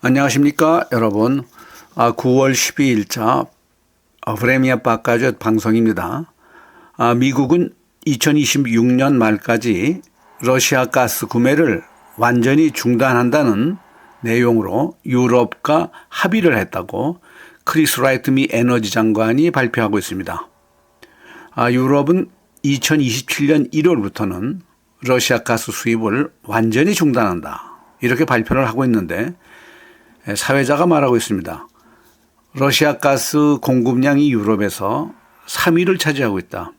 안녕하십니까 여러분. 9월 12일자 브레미아 바카즈 방송입니다. 미국은 2026년 말까지 러시아 가스 구매를 완전히 중단한다는 내용으로 유럽과 합의를 했다고 크리스 라이트 미 에너지 장관이 발표하고 있습니다. 유럽은 2027년 1월부터는 러시아 가스 수입을 완전히 중단한다, 이렇게 발표를 하고 있는데, 사회자가 말하고 있습니다. 러시아 가스 공급량이 유럽에서 3위를 차지하고 있다.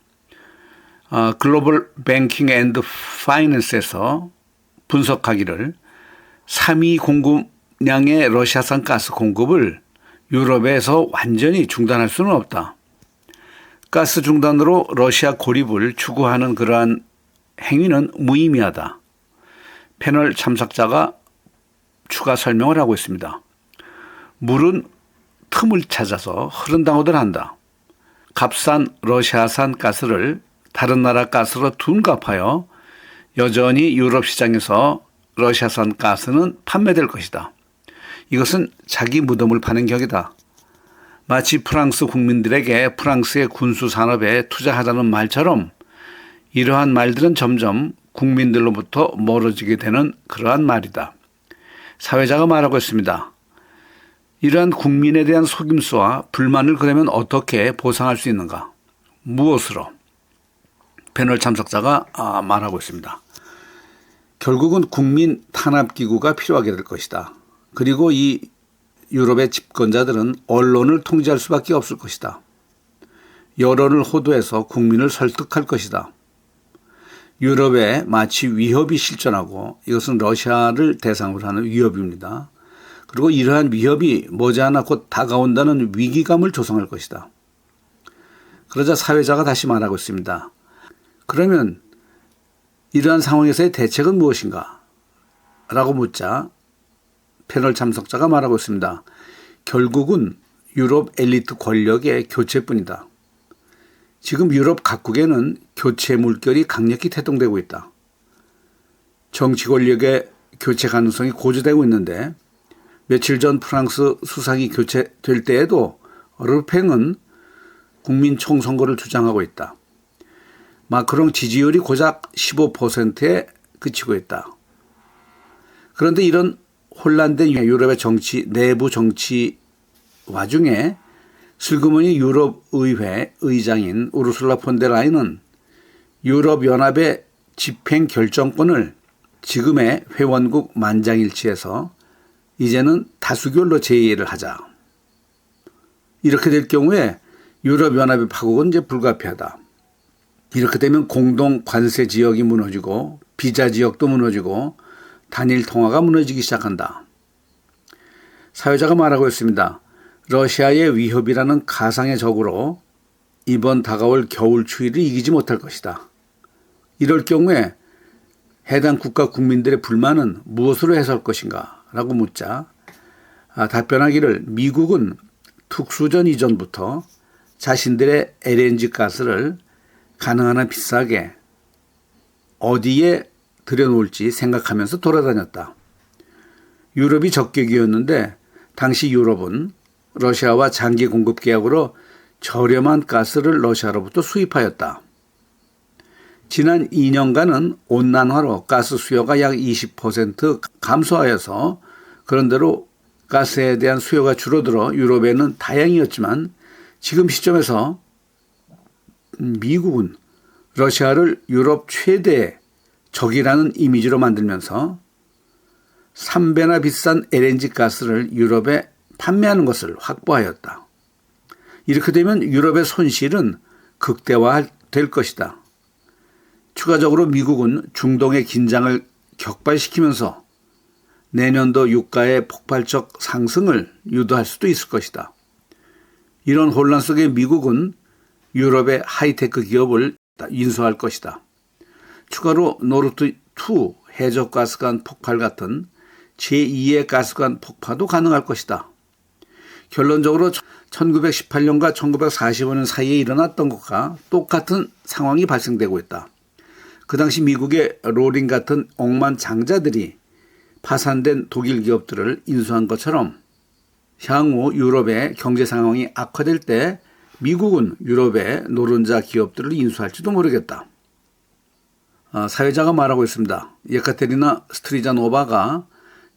글로벌 뱅킹 앤드 파이낸스에서 분석하기를 3위 공급량의 러시아산 가스 공급을 유럽에서 완전히 중단할 수는 없다. 가스 중단으로 러시아 고립을 추구하는 그러한 행위는 무의미하다. 패널 참석자가 추가 설명을 하고 있습니다. 물은 틈을 찾아서 흐른다고들 한다. 값싼 러시아산 가스를 다른 나라 가스로 둔갑하여 여전히 유럽 시장에서 러시아산 가스는 판매될 것이다. 이것은 자기 무덤을 파는 격이다. 마치 프랑스 국민들에게 프랑스의 군수 산업에 투자하자는 말처럼 이러한 말들은 점점 국민들로부터 멀어지게 되는 그러한 말이다. 사회자가 말하고 있습니다. 이러한 국민에 대한 속임수와 불만을 그러면 어떻게 보상할 수 있는가? 무엇으로? 패널 참석자가 말하고 있습니다. 결국은 국민 탄압기구가 필요하게 될 것이다. 그리고 이 유럽의 집권자들은 언론을 통제할 수밖에 없을 것이다. 여론을 호도해서 국민을 설득할 것이다. 유럽에 마치 위협이 실존하고, 이것은 러시아를 대상으로 하는 위협입니다. 그리고 이러한 위협이 머지않아 곧 다가온다는 위기감을 조성할 것이다. 그러자 사회자가 다시 말하고 있습니다. 그러면 이러한 상황에서의 대책은 무엇인가? 라고 묻자 패널 참석자가 말하고 있습니다. 결국은 유럽 엘리트 권력의 교체뿐이다. 지금 유럽 각국에는 교체 물결이 강력히 태동되고 있다. 정치 권력의 교체 가능성이 고조되고 있는데, 며칠 전 프랑스 수상이 교체될 때에도 르팽은 국민 총선거를 주장하고 있다. 마크롱 지지율이 고작 15%에 그치고 있다. 그런데 이런 혼란된 유럽의 내부 정치 와중에 슬그머니 유럽의회 의장인 우르술라 폰데라인은 유럽연합의 집행 결정권을 지금의 회원국 만장일치에서 이제는 다수결로 제의를 하자. 이렇게 될 경우에 유럽연합의 파국은 이제 불가피하다. 이렇게 되면 공동 관세 지역이 무너지고 비자 지역도 무너지고 단일 통화가 무너지기 시작한다. 사회자가 말하고 있습니다. 러시아의 위협이라는 가상의 적으로 이번 다가올 겨울 추위를 이기지 못할 것이다. 이럴 경우에 해당 국가 국민들의 불만은 무엇으로 해소할 것인가? 라고 묻자 답변하기를 미국은 특수전 이전부터 자신들의 LNG 가스를 가능한 한 비싸게 어디에 들여놓을지 생각하면서 돌아다녔다. 유럽이 적격이었는데 당시 유럽은 러시아와 장기 공급 계약으로 저렴한 가스를 러시아로부터 수입하였다. 지난 2년간은 온난화로 가스 수요가 약 20% 감소하여서 그런대로 가스에 대한 수요가 줄어들어 유럽에는 다행이었지만, 지금 시점에서 미국은 러시아를 유럽 최대의 적이라는 이미지로 만들면서 3배나 비싼 LNG 가스를 유럽에 판매하는 것을 확보하였다. 이렇게 되면 유럽의 손실은 극대화될 것이다. 추가적으로 미국은 중동의 긴장을 격발시키면서 내년도 유가의 폭발적 상승을 유도할 수도 있을 것이다. 이런 혼란 속에 미국은 유럽의 하이테크 기업을 인수할 것이다. 추가로 노르트2 해저가스관 폭발 같은 제2의 가스관 폭파도 가능할 것이다. 결론적으로 1918년과 1945년 사이에 일어났던 것과 똑같은 상황이 발생되고 있다. 그 당시 미국의 로링 같은 억만 장자들이 파산된 독일 기업들을 인수한 것처럼 향후 유럽의 경제 상황이 악화될 때 미국은 유럽의 노른자 기업들을 인수할지도 모르겠다. 사회자가 말하고 있습니다. 예카테리나 스트리자노바가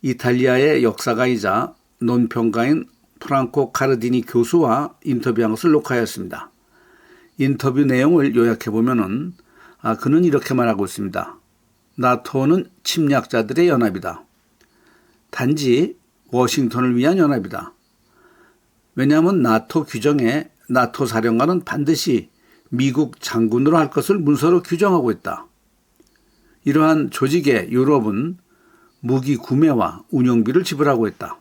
이탈리아의 역사가이자 논평가인 프랑코 카르디니 교수와 인터뷰한 것을 녹화하였습니다. 인터뷰 내용을 요약해보면 그는 이렇게 말하고 있습니다. 나토는 침략자들의 연합이다. 단지 워싱턴을 위한 연합이다. 왜냐하면 나토 규정에 나토 사령관은 반드시 미국 장군으로 할 것을 문서로 규정하고 있다. 이러한 조직에 유럽은 무기 구매와 운영비를 지불하고 있다.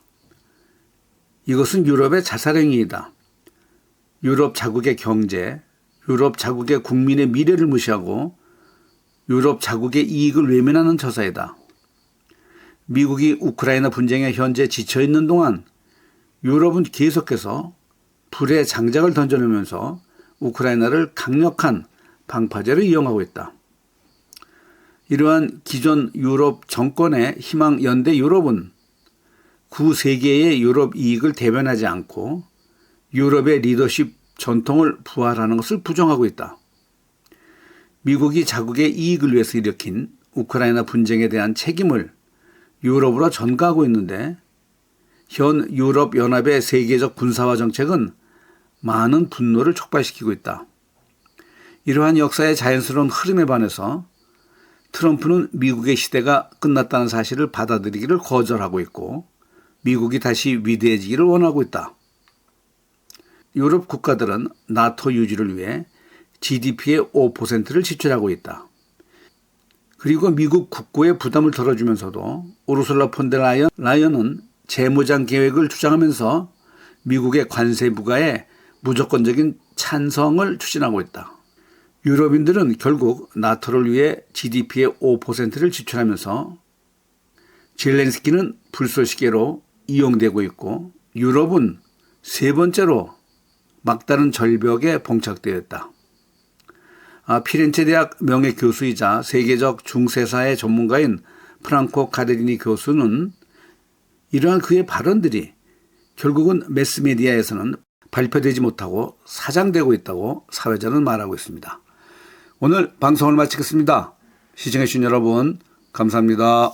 이것은 유럽의 자살행위이다. 유럽 자국의 경제, 유럽 자국의 국민의 미래를 무시하고 유럽 자국의 이익을 외면하는 처사이다. 미국이 우크라이나 분쟁에 현재 지쳐있는 동안 유럽은 계속해서 불의 장작을 던져내면서 우크라이나를 강력한 방파제로 이용하고 있다. 이러한 기존 유럽 정권의 희망 연대 유럽은 구세계의 유럽 이익을 대변하지 않고 유럽의 리더십 전통을 부활하는 것을 부정하고 있다. 미국이 자국의 이익을 위해서 일으킨 우크라이나 분쟁에 대한 책임을 유럽으로 전가하고 있는데 현 유럽연합의 세계적 군사화 정책은 많은 분노를 촉발시키고 있다. 이러한 역사의 자연스러운 흐름에 반해서 트럼프는 미국의 시대가 끝났다는 사실을 받아들이기를 거절하고 있고 미국이 다시 위대해지기를 원하고 있다. 유럽 국가들은 나토 유지를 위해 GDP의 5%를 지출하고 있다. 그리고 미국 국고의 부담을 덜어주면서도 우르술라 폰데라이언은 재무장 계획을 주장하면서 미국의 관세 부과에 무조건적인 찬성을 추진하고 있다. 유럽인들은 결국 나토를 위해 GDP의 5%를 지출하면서 젤렌스키는 불쏘시개로 이용되고 있고 유럽은 세 번째로 막다른 절벽에 봉착되어 있다. 피렌체 대학 명예교수이자 세계적 중세사의 전문가인 프랑코 카데리니 교수는 이러한 그의 발언들이 결국은 매스메디아에서는 발표되지 못하고 사장되고 있다고 사회자는 말하고 있습니다. 오늘 방송을 마치겠습니다. 시청해주신 여러분 감사합니다.